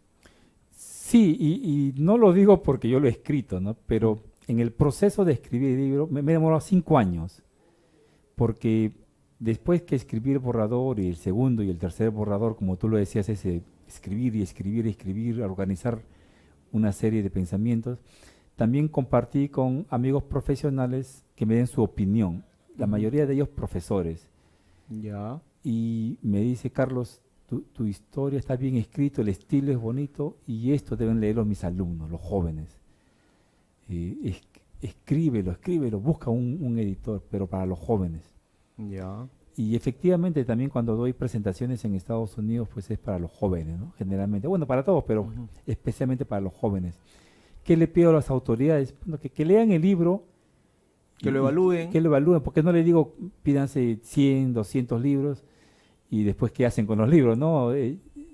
Sí, y no lo digo porque yo lo he escrito, ¿no? Pero en el proceso de escribir el libro me demoró 5 años, porque después que escribí el borrador y el segundo y el tercer borrador, como tú lo decías, es escribir y escribir y escribir, organizar una serie de pensamientos, también compartí con amigos profesionales que me den su opinión, la mayoría de ellos profesores. Ya. Y me dice, Carlos, tu historia está bien escrito, el estilo es bonito y esto deben leerlo mis alumnos, los jóvenes. Escríbelo, busca un editor, pero para los jóvenes. Ya. Y efectivamente también cuando doy presentaciones en Estados Unidos, pues es para los jóvenes, ¿no? Generalmente, bueno, para todos, pero especialmente para los jóvenes. ¿Qué le pido a las autoridades? Bueno, que lean el libro. Que lo evalúen. Que lo evalúen, porque no les digo pídanse 100, 200 libros y después qué hacen con los libros, ¿no?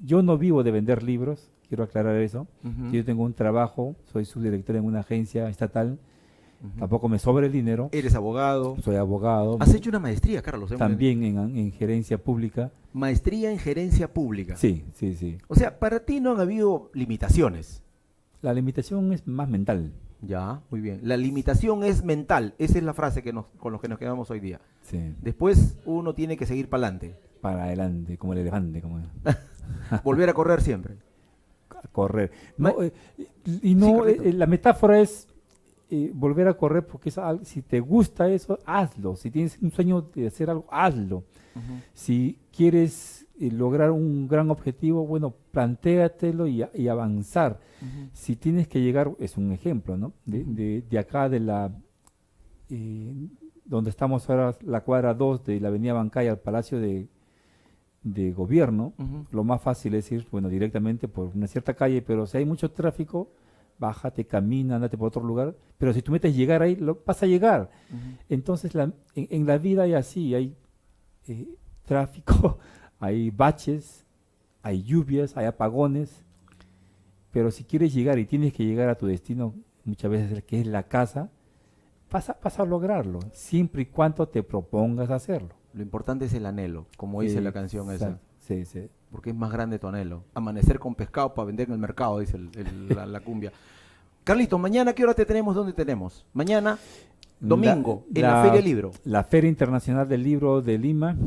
Yo no vivo de vender libros, quiero aclarar eso. Yo tengo un trabajo, soy subdirector en una agencia estatal, tampoco me sobra el dinero. Eres abogado. Soy abogado. Has hecho una maestría, Carlos. También en gerencia pública. Maestría en gerencia pública. Sí, sí, sí. O sea, para ti no han habido limitaciones. La limitación es más mental. Ya, muy bien. La limitación es mental. Esa es la frase con la que nos quedamos hoy día. Sí. Después uno tiene que seguir para adelante. Para adelante, como el elefante. Volver a correr siempre. A correr. No, la metáfora es volver a correr porque es algo, si te gusta eso, hazlo. Si tienes un sueño de hacer algo, hazlo. Si quieres lograr un gran objetivo, bueno, plantéatelo y avanzar. Si tienes que llegar, es un ejemplo, ¿no? De acá, donde estamos ahora, la cuadra 2 de la avenida Bancay al Palacio de Gobierno, lo más fácil es ir, bueno, directamente por una cierta calle, pero si hay mucho tráfico, bájate, camina, andate por otro lugar, pero si tú metes llegar ahí, vas a llegar. Entonces, en la vida hay así, hay tráfico, hay baches, hay lluvias, hay apagones, pero si quieres llegar y tienes que llegar a tu destino, muchas veces que es la casa, vas a lograrlo, siempre y cuando te propongas hacerlo. Lo importante es el anhelo, como dice la canción esa. Sí, sí. Porque es más grande tu anhelo. Amanecer con pescado para vender en el mercado, dice la cumbia. Carlitos, ¿mañana qué hora te tenemos? ¿Dónde tenemos? Mañana, domingo, en la Feria del Libro. La Feria Internacional del Libro de Lima,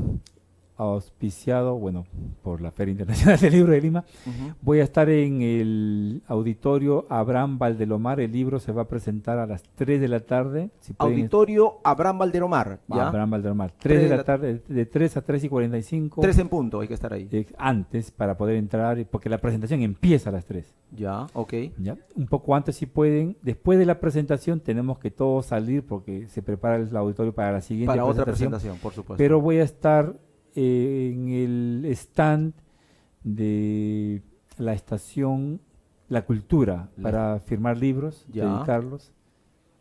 auspiciado, bueno, por la Feria Internacional del Libro de Lima. Voy a estar en el auditorio Abraham Valdelomar. El libro se va a presentar a las 3 de la tarde. Auditorio Abraham Valdelomar, ¿ya? Abraham Valdelomar. 3 de la tarde, de 3 a 3:45. 3 en punto, hay que estar ahí. Antes, para poder entrar, porque la presentación empieza a las 3. Ya, ok. ¿Ya? Un poco antes si pueden. Después de la presentación tenemos que todos salir porque se prepara el auditorio para la siguiente presentación. Para otra presentación, por supuesto. Pero voy a estar en el stand de la estación La Cultura para firmar libros, dedicarlos.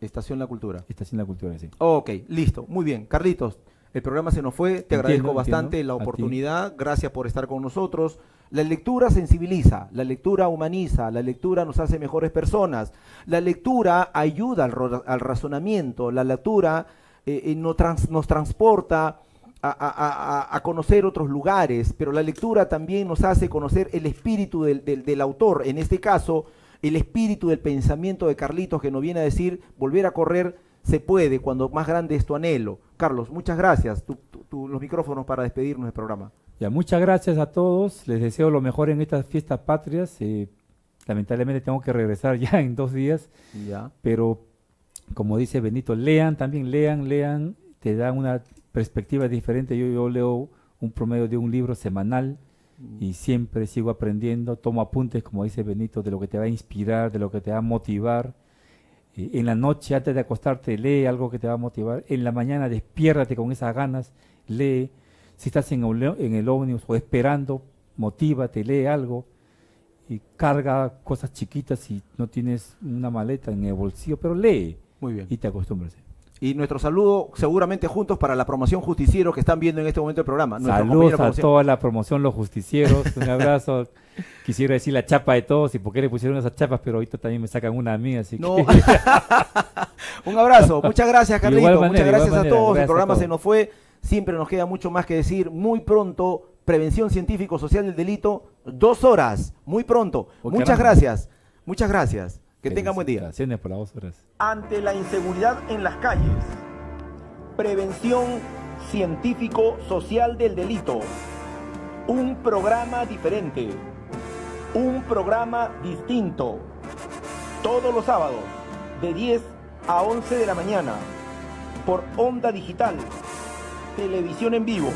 Estación La Cultura. Estación La Cultura, sí. Ok, listo, muy bien. Carlitos, el programa se nos fue, te agradezco bastante la oportunidad, gracias por estar con nosotros. La lectura sensibiliza, la lectura humaniza, la lectura nos hace mejores personas, la lectura ayuda al razonamiento, la lectura nos transporta a conocer otros lugares, pero la lectura también nos hace conocer el espíritu del autor, en este caso, el espíritu del pensamiento de Carlitos, que nos viene a decir, volver a correr se puede cuando más grande es tu anhelo. Carlos, muchas gracias. Los micrófonos para despedirnos del programa. Ya, muchas gracias a todos, les deseo lo mejor en estas fiestas patrias. Lamentablemente tengo que regresar ya en 2 días, pero como dice Benito, lean, también lean. te da una perspectiva diferente. Yo leo un promedio de un libro semanal y siempre sigo aprendiendo, tomo apuntes, como dice Benito, de lo que te va a inspirar, de lo que te va a motivar. En la noche, antes de acostarte, lee algo que te va a motivar. En la mañana, despiértate con esas ganas, lee. Si estás en el ómnibus o esperando, motívate, lee algo. Y carga cosas chiquitas si no tienes una maleta en el bolsillo, pero lee. Muy bien. Y te acostumbras. Y nuestro saludo seguramente juntos para la promoción Justicieros que están viendo en este momento el programa. Saludos a toda la promoción Los Justicieros, un abrazo. Quisiera decir la chapa de todos y por qué le pusieron esas chapas, pero ahorita también me sacan una a mí, así no. que... Un abrazo, muchas gracias Carlito, muchas gracias a todos, gracias el programa a todos. se nos fue, siempre nos queda mucho más que decir, muy pronto, Prevención Científico-Social del Delito, 2 horas, muy pronto, muchas gracias, que tengan buen día. Felicitaciones por las 2 horas. Ante la inseguridad en las calles. Prevención científico-social del delito. Un programa diferente. Un programa distinto. Todos los sábados, de 10 a 11 de la mañana. Por Onda Digital. Televisión en vivo.